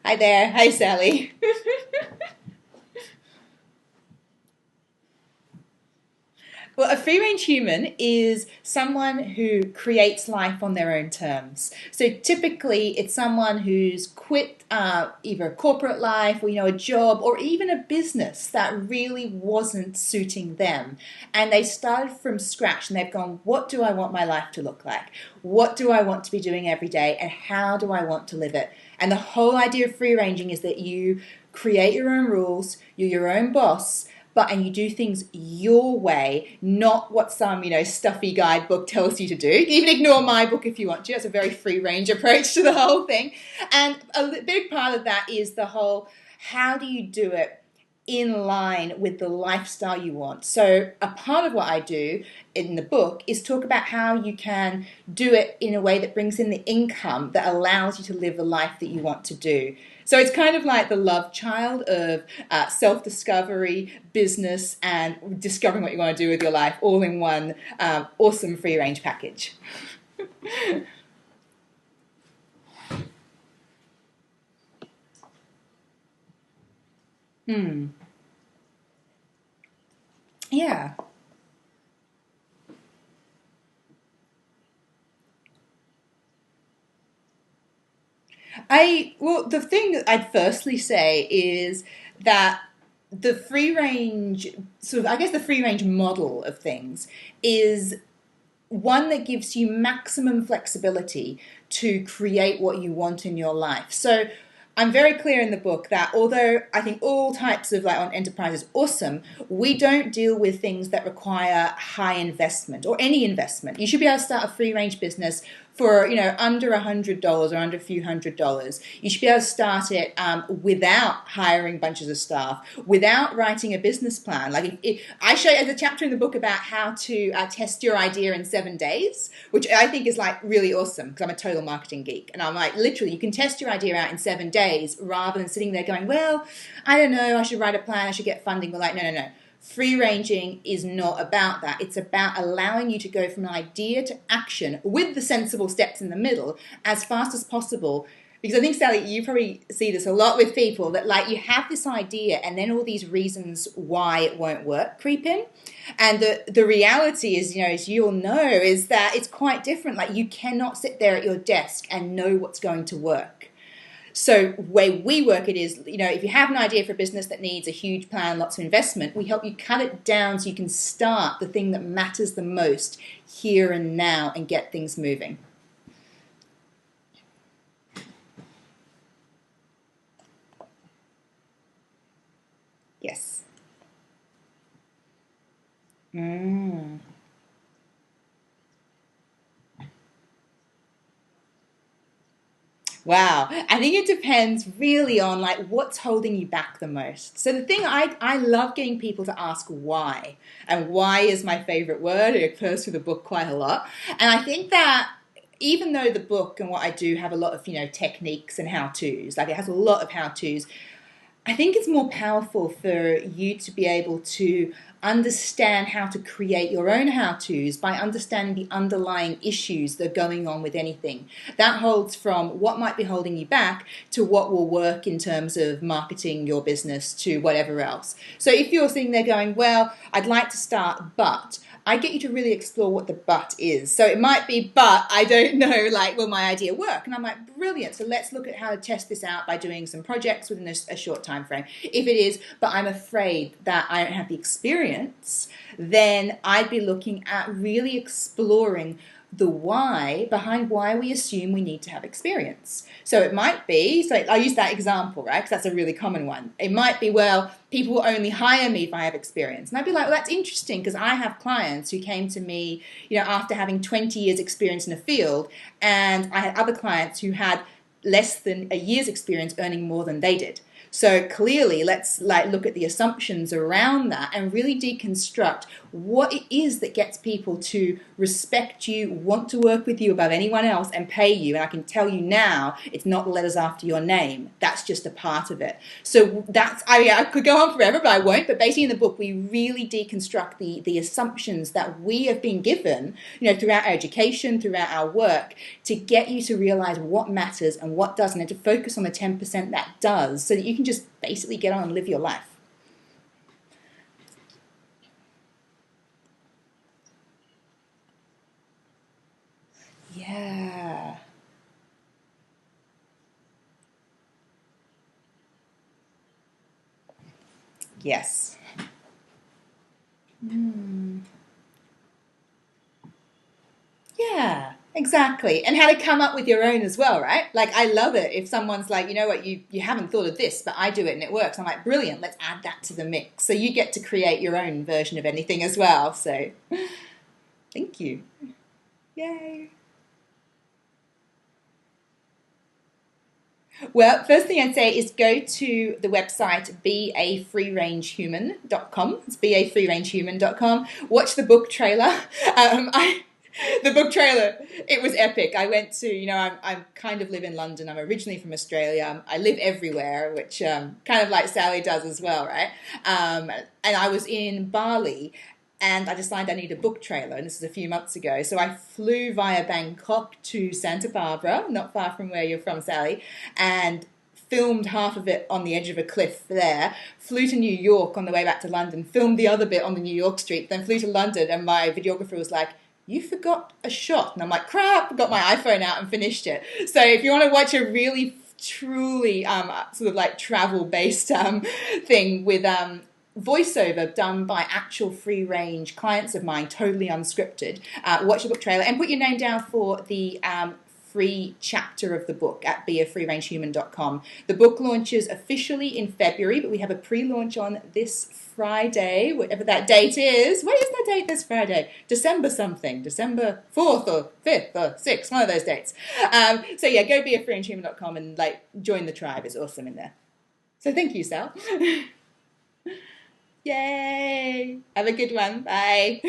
Hi there. Hi, Sally. Well, a free range human is someone who creates life on their own terms. So typically, it's someone who's quit either a corporate life or a job or even a business that really wasn't suiting them, and they started from scratch and they've gone, what do I want my life to look like? What do I want to be doing every day, and how do I want to live it? And the whole idea of free ranging is that you create your own rules, you're your own boss, and you do things your way, not what some stuffy guidebook tells you to do. You can ignore my book if you want to. That's a very free range approach to the whole thing. And a big part of that is the whole, how do you do it in line with the lifestyle you want? So a part of what I do in the book is talk about how you can do it in a way that brings in the income that allows you to live the life that you want to do. So it's kind of like the love child of self-discovery, business, and discovering what you want to do with your life, all in one awesome free-range package. Yeah. The thing that I'd firstly say is that the free range, I guess the free range model of things is one that gives you maximum flexibility to create what you want in your life. So I'm very clear in the book that although I think all types of on enterprise is awesome, we don't deal with things that require high investment or any investment. You should be able to start a free range business for under $100 or under a few $100s. You should be able to start it without hiring bunches of staff, without writing a business plan. I show you the chapter in the book about how to test your idea in 7 days, which I think is really awesome because I'm a total marketing geek, and I'm literally you can test your idea out in 7 days rather than sitting there going, well, I don't know, I should write a plan, I should get funding. We're no. Free ranging is not about that. It's about allowing you to go from an idea to action with the sensible steps in the middle as fast as possible. Because I think, Sally, you probably see this a lot with people that you have this idea and then all these reasons why it won't work creep in. And the reality is, as you'll know, is that it's quite different. You cannot sit there at your desk and know what's going to work. So the way we work it is, if you have an idea for a business that needs a huge plan, lots of investment, we help you cut it down so you can start the thing that matters the most here and now and get things moving. Yes. Wow. I think it depends really on what's holding you back the most. So the thing I love getting people to ask why. And why is my favorite word. It occurs through the book quite a lot. And I think that even though the book and what I do have a lot of, techniques and how-tos, it has a lot of how-tos, I think it's more powerful for you to be able to understand how to create your own how-tos by understanding the underlying issues that are going on with anything. That holds from what might be holding you back to what will work in terms of marketing your business to whatever else. So if you're sitting there going, well, I'd like to start, but I get you to really explore what the but is. So it might be, but I don't know, will my idea work? And I'm brilliant. So let's look at how to test this out by doing some projects within a short time frame. If it is, but I'm afraid that I don't have the experience, then I'd be looking at really exploring the why behind why we assume we need to have experience. So it might be, so I'll use that example, right? Because that's a really common one. It might be, well, people will only hire me if I have experience. And I'd be well, that's interesting because I have clients who came to me, after having 20 years experience in a field, and I had other clients who had less than a year's experience earning more than they did. So clearly, let's look at the assumptions around that and really deconstruct what it is that gets people to respect you, want to work with you above anyone else, and pay you. And I can tell you now, it's not the letters after your name. That's just a part of it. So that's, I could go on forever, but I won't. But basically in the book, we really deconstruct the assumptions that we have been given, throughout our education, throughout our work, to get you to realize what matters and what doesn't, and to focus on the 10% that does, so that you can just basically get on and live your life. Yeah. Yes. Yeah, exactly. And how to come up with your own as well, right? Like, I love it if someone's like, you know what, you haven't thought of this, but I do it and it works. I'm like, brilliant, let's add that to the mix. So you get to create your own version of anything as well. So thank you. Yay. Well, first thing I'd say is go to the website beafreerangehuman.com. It's beafreerangehuman.com. Watch the book trailer. The book trailer, it was epic. I went to, I kind of live in London. I'm originally from Australia. I live everywhere, which kind of like Sally does as well, right? And I was in Bali, and I decided I need a book trailer, and this is a few months ago. So I flew via Bangkok to Santa Barbara, not far from where you're from, Sally, and filmed half of it on the edge of a cliff there, flew to New York on the way back to London, filmed the other bit on the New York street, then flew to London, and my videographer was like, you forgot a shot. And I'm like, crap, got my iPhone out and finished it. So if you want to watch a really, truly sort of like travel-based thing with voiceover done by actual free-range clients of mine, totally unscripted, watch the book trailer and put your name down for the free chapter of the book at beafreerangehuman.com. The book launches officially in February, but we have a pre-launch on this Friday, whatever that date is. What is that date this Friday? December something. December 4th or 5th or 6th, one of those dates. So yeah, go beafreerangehuman.com and join the tribe. It's awesome in there. So thank you, Sal. Yay! Have a good one. Bye.